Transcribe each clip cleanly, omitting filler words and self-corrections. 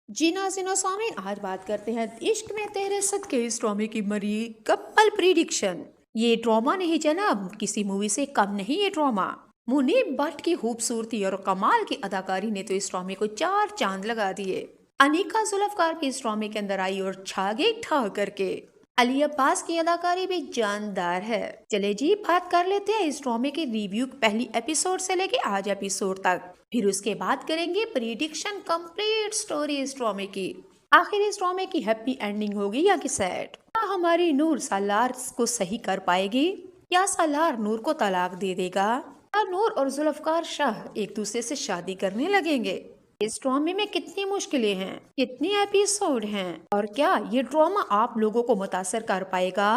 जी नाज़रीन और सामीन, आज बात करते हैं इश्क में तेरे सदके इस ड्रामे की मरी कपल प्रिडिक्शन। ये ड्रामा नहीं जनाब, किसी मूवी से कम नहीं ये ड्रामा। मुनीब भट्ट की खूबसूरती और कमाल की अदाकारी ने तो इस ड्रामे को चार चांद लगा दिए। अनीका जुल्फकार भी इस ड्रामे के अंदर आई और छा गई ठा करके। अली अब्बास की अदाकारी भी जानदार है। चले जी बात कर लेते हैं इस ड्रामे के रिव्यू पहली एपिसोड से लेके आज एपिसोड तक। फिर उसके बाद करेंगे प्रिडिक्शन कंप्लीट स्टोरी इस ड्रामे की। आखिर इस ड्रामे की हैप्पी एंडिंग होगी या कि सैड? क्या हमारी नूर सालार को सही कर पाएगी या सालार नूर को तलाक दे देगा? क्या नूर और जुल्फकार शाह एक दूसरे से शादी करने लगेंगे? इस ड्रामे में कितनी मुश्किलें हैं, कितनी एपिसोड हैं, और क्या ये ड्रामा आप लोगों को मुतासर कर पाएगा?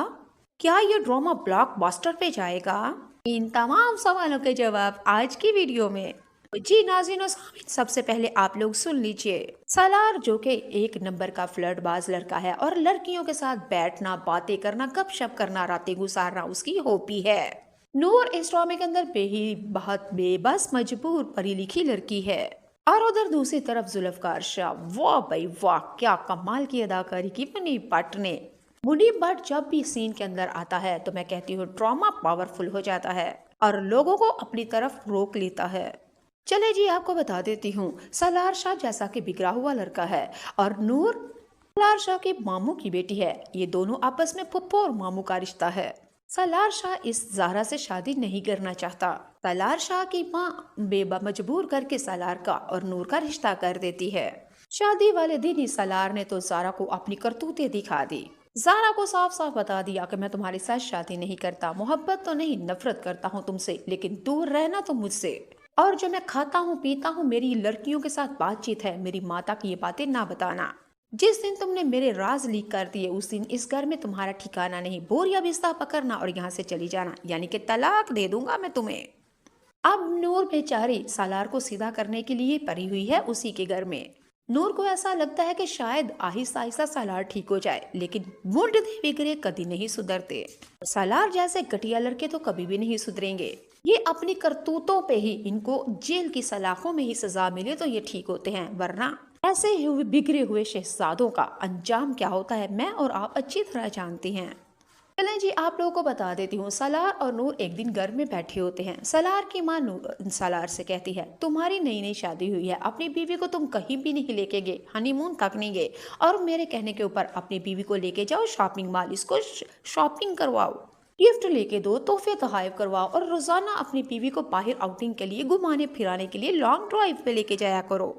क्या ये ड्रामा ब्लॉकबस्टर पे जाएगा? इन तमाम सवालों के जवाब आज की वीडियो में। जी नाज़रीन और सामीन, सबसे पहले आप लोग सुन लीजिए। सालार जो कि एक नंबर का फ्लर्टबाज लड़का है और लड़कियों के साथ बैठना, बातें करना, गपशप करना, रातें गुजारना उसकी हॉबी है। नूर इस ड्रामे के अंदर बहुत बेबस, मजबूर, पढ़ी लिखी लड़की है। और उधर दूसरी तरफ जुल्फकार शाह, वाह भाई वाह, क्या कमाल की अदाकारी की मुनीब भट्ट ने। मुनीब भट्ट जब भी सीन के अंदर आता है तो मैं कहती हूँ ड्रामा पावरफुल हो जाता है और लोगों को अपनी तरफ रोक लेता है। चले जी आपको बता देती हूँ, सलार शाह जैसा कि बिगड़ा हुआ लड़का है और नूर सलार शाह के मामू की बेटी है। ये दोनों आपस में फुप्पो और मामू का रिश्ता है। सलार शाह इस ज़हरा से शादी नहीं करना चाहता। सलार शाह की माँ बेबा मजबूर करके सलार का और नूर का रिश्ता कर देती है। शादी वाले दिन ही सलार ने तो ज़ारा को अपनी करतूतें दिखा दी। ज़ारा को साफ साफ बता दिया कि मैं तुम्हारे साथ शादी नहीं करता, मोहब्बत तो नहीं, नफरत करता हूँ तुमसे, लेकिन दूर रहना तो मुझसे। और जो मैं खाता हूँ पीता हूँ, मेरी लड़कियों के साथ बातचीत है, मेरी माता की ये बातें ना बताना। जिस दिन तुमने मेरे राज लीक कर दिए उस दिन इस घर में तुम्हारा ठिकाना नहीं, बोरिया बिस्तर पकड़ना और यहाँ से चली जाना, यानी कि तलाक दे दूंगा मैं तुम्हें। अब नूर बेचारी सालार को सीधा करने के लिए पड़ी हुई है उसी के घर में। नूर को ऐसा लगता है कि शायद आहिस्ता आहिस्ता सालार ठीक हो जाए, लेकिन मुंड दे बिगड़े कभी नहीं सुधरते। सालार जैसे घटिया लड़के तो कभी भी नहीं सुधरेंगे। ये अपनी करतूतों पे ही इनको जेल की सलाखों में ही सजा मिले तो ये ठीक होते हैं, वरना ऐसे हुए बिगड़े हुए शहजादों का अंजाम क्या होता है मैं और आप अच्छी तरह जानती हैं। चलें जी आप लोगों को बता देती हूँ, सलार और नूर एक दिन घर में बैठे होते हैं। सलार की माँ सलार से कहती है, तुम्हारी नई नई शादी हुई है, अपनी बीवी को तुम कहीं भी नहीं लेके गए, हनीमून तक नहीं गए, और मेरे कहने के ऊपर अपनी बीवी को लेके जाओ शॉपिंग मॉल, इसको शॉपिंग करवाओ, गिफ्ट लेके दो, तोहफे तोहफे करवाओ, और रोजाना अपनी बीवी को बाहर आउटिंग के लिए, घुमाने फिराने के लिए लॉन्ग ड्राइव पे लेके जाया करो।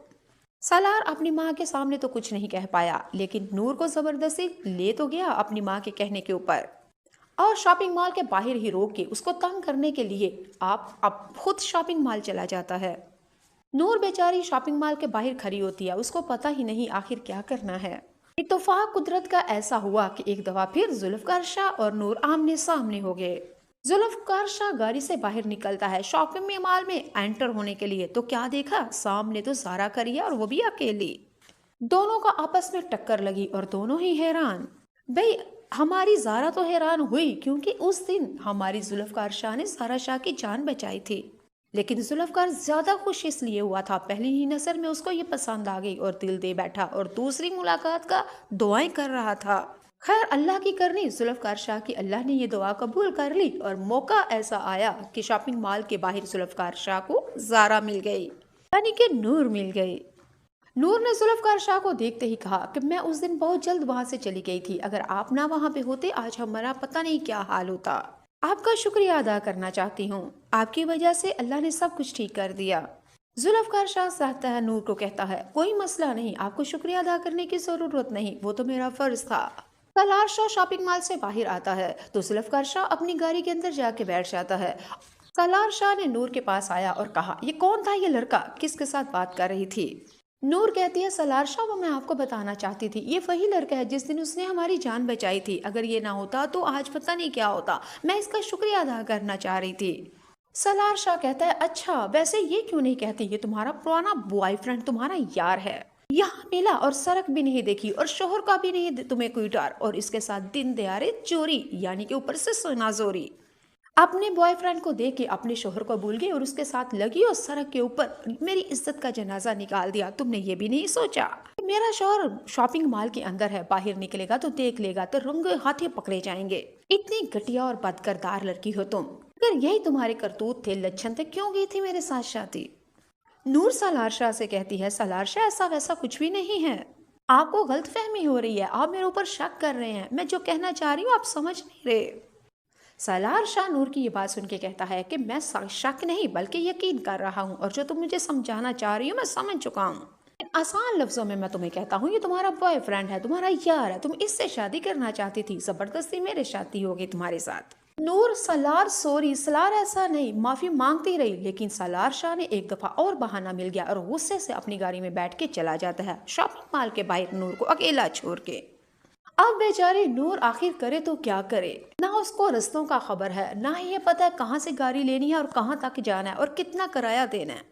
सलार अपनी माँ के सामने तो कुछ नहीं कह पाया, लेकिन नूर को जबरदस्ती ले तो गया अपनी माँ के कहने के ऊपर, और शॉपिंग मॉल के बाहर ही रोक के उसको तंग करने के लिए आप अब खुद शॉपिंग मॉल चला जाता है। नूर बेचारी शॉपिंग मॉल के बाहर खड़ी होती है, उसको पता ही नहीं आखिर क्या करना है। इत्तेफाक कुदरत का ऐसा हुआ कि एक दफा फिर जुल्फकार शाह और नूर आमने सामने हो गए। जुल्फकार शाह गाड़ी से बाहर निकलता है शॉपिंग मॉल में एंटर होने के लिए, तो क्या देखा, सामने तो ज़ारा खड़ी है और वो भी अकेली। दोनों का आपस में टक्कर लगी और दोनों ही हैरान। भाई हमारी ज़ारा तो हैरान हुई क्योंकि उस दिन हमारी जुल्फकार शाह ने ज़ारा शाह की जान बचाई थी, लेकिन जुल्फकार ज्यादा खुश इसलिए हुआ था, पहली ही नजर में उसको ये पसंद आ गई और दिल दे बैठा और दूसरी मुलाकात का दुआएं कर रहा था। खैर अल्लाह की करनी, जुल्फकार शाह की अल्लाह ने ये दुआ कबूल कर ली और मौका ऐसा आया कि शॉपिंग मॉल के बाहर जुल्फकार शाह को ज़ारा मिल गई, यानी कि नूर मिल गई। नूर ने जुल्फकार शाह को देखते ही कहा कि मैं उस दिन बहुत जल्द वहां से चली गई थी, अगर आप ना वहां पे होते आज हमारा पता नहीं क्या हाल होता। आपका शुक्रिया अदा करना चाहती हूँ, आपकी वजह से अल्लाह ने सब कुछ ठीक कर दिया। जुल्फकार शाह सहता है, नूर को कहता है कोई मसला नहीं, आपको शुक्रिया अदा करने की जरूरत नहीं, वो तो मेरा फर्ज था। सलार शाह शॉपिंग मॉल से बाहर आता है तो जुल्फकार शाह अपनी गाड़ी के अंदर जाके बैठ जाता है। सलार शाह ने नूर के पास आया और कहा, ये कौन था ये लड़का, किसके साथ बात कर रही थी? नूर कहती है, सलार शाह वो मैं आपको बताना चाहती थी, ये वही लड़का है जिस दिन उसने हमारी जान बचाई थी, अगर ये ना होता तो आज पता नहीं क्या होता, मैं इसका शुक्रिया अदा करना चाह रही थी। सलार शाह कहता है, अच्छा वैसे ये क्यों नहीं कहती, ये तुम्हारा पुराना बॉयफ्रेंड, तुम्हारा यार है, यहाँ मिला और सड़क भी नहीं देखी और शोहर का भी नहीं तुम्हें कोई डर, और इसके साथ दिन दहाड़े चोरी, यानी कि ऊपर से सोना जोरी। अपने बॉयफ्रेंड को देख के अपने शोहर को भूल गई और उसके साथ लगी और सड़क के ऊपर मेरी इज्जत का जनाजा निकाल दिया। तुमने ये भी नहीं सोचा कि मेरा शोहर शॉपिंग मॉल के अंदर है, बाहर निकलेगा तो देख लेगा तो रंगे हाथे पकड़े जाएंगे। इतनी घटिया और बदकिरदार लड़की हो तुम। अगर यही तुम्हारे करतूत थे, लक्षण थे, क्यों गई थी मेरे साथ शादी? नूर सालार शाह से कहती है, सालार शाह ऐसा वैसा कुछ भी नहीं है, आपको गलतफहमी हो रही है, आप मेरे ऊपर शक कर रहे हैं, मैं जो कहना चाह रही हूँ आप समझ नहीं रहे। सालार शाह नूर की ये बात सुन के कहता है कि मैं शक नहीं बल्कि यकीन कर रहा हूँ और जो तुम मुझे समझाना चाह रही हो मैं समझ चुका हूँ। आसान लफ्जों में मैं तुम्हें कहता हूँ, ये तुम्हारा बॉयफ्रेंड है, तुम्हारा यार है, तुम इससे शादी करना चाहती थी, जबरदस्ती मेरे शादी हो गई तुम्हारे साथ। नूर सलार सॉरी सलार ऐसा नहीं, माफी मांगती रही, लेकिन सलार शाह ने एक दफा और बहाना मिल गया और गुस्से से अपनी गाड़ी में बैठ के चला जाता है शॉपिंग मॉल के बाहर नूर को अकेला छोड़ के। अब बेचारी नूर आखिर करे तो क्या करे, ना उसको रस्तों का खबर है, ना ही ये पता है कहाँ से गाड़ी लेनी है और कहाँ तक जाना है और कितना किराया देना है।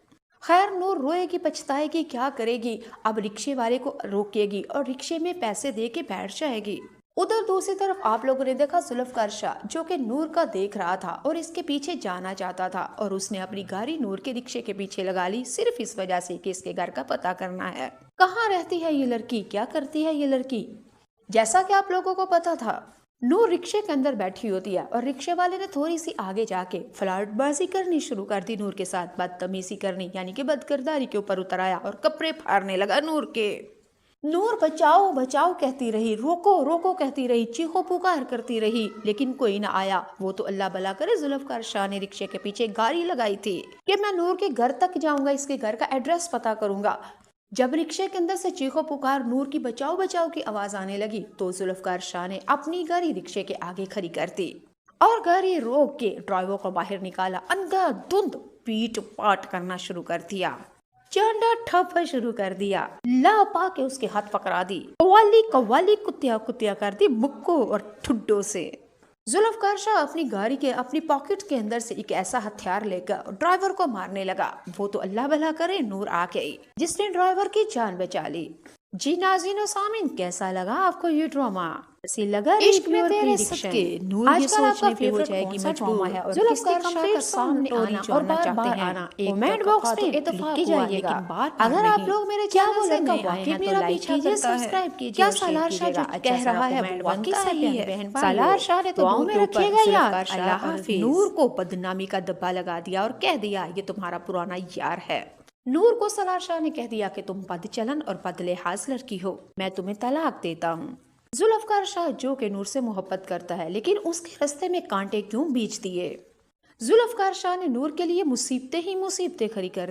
खैर नूर रोएगी पछताएगी, क्या करेगी, अब रिक्शे वाले को रोकेगी और रिक्शे में पैसे दे के बैठ जाएगी। उधर दूसरी तरफ आप लोगों ने देखा जुल्फकार शाह जो कि नूर का देख रहा था और इसके पीछे जाना चाहता था और उसने अपनी गाड़ी नूर के रिक्शे के पीछे लगा ली सिर्फ इस वजह से कि इसके घर का पता करना है, कहाँ रहती है ये लड़की, क्या करती है ये लड़की। जैसा कि आप लोगों को पता था, नूर रिक्शे के अंदर बैठी होती है और रिक्शे वाले ने थोड़ी सी आगे जाके फ्लर्टबाजी करनी शुरू कर दी नूर के साथ, बदतमीजी करनी यानी कि बदकिरदारी के ऊपर उतर आया और कपड़े फाड़ने लगा नूर के। नूर बचाओ बचाओ कहती रही, रोको रोको कहती रही, चीखो पुकार करती रही, लेकिन कोई ना आया। वो तो अल्लाह भला करे जुल्फकार शाह ने रिक्शे के पीछे गाड़ी लगाई थी कि मैं नूर के घर तक जाऊंगा, इसके घर का एड्रेस पता करूंगा। जब रिक्शे के अंदर से चीखो पुकार नूर की बचाओ बचाओ की आवाज आने लगी तो जुल्फकार शाह ने अपनी गाड़ी रिक्शे के आगे खड़ी कर दी और गाड़ी रोक के ड्राइवर को बाहर निकाला, अंधाधुंध पीट पाट करना शुरू कर दिया, चांडा ठप्पा शुरू कर दिया, ला पा के उसके हाथ पकड़ा दी, कव्वाली कव्वाली कुत्तिया कुत्तिया कर दी मुक्को और ठुड्डों से। जुल्फकार शाह अपनी गाड़ी के अपनी पॉकेट के अंदर से एक ऐसा हथियार लेकर ड्राइवर को मारने लगा। वो तो अल्लाह भला करे नूर आ गई जिसने ड्राइवर की जान बचा ली। जी नाज़रीन और सामीन, कैसा लगा आपको ये ड्रामा? ऐसी लगा इश्क में तेरे सदके नूर ये सोचने पे हो जाएगी मजबूर है और जुल्फकार शाह का सामने आना और बार-बार आना कमेंट बॉक्स में लिख जाइएगा। अगर आप लोग मेरे चैनल से नए आए हैं तो लाइक कीजिए, सब्सक्राइब कीजिए। क्या सालार शाह जो कह रहा है वो वाकई सही है? सालार शाह ने तो नूर के ऊपर जुल्फकार शाह नूर को बदनामी का दब्बा लगा दिया और कह दिया ये तुम्हारा पुराना यार है। नूर को सालार शाह ने कह दिया कि तुम बदचलन और बदलिहाज लड़की हो, मैं तुम्हें तलाक देता हूँ। जुल्फकार शाह जो कि नूर से मोहब्बत करता है लेकिन उसके रास्ते में कांटे क्यों बीच दिए? जुल्फकार शाह ने नूर के लिए मुसीबतें ही मुसीबतें खड़ी कर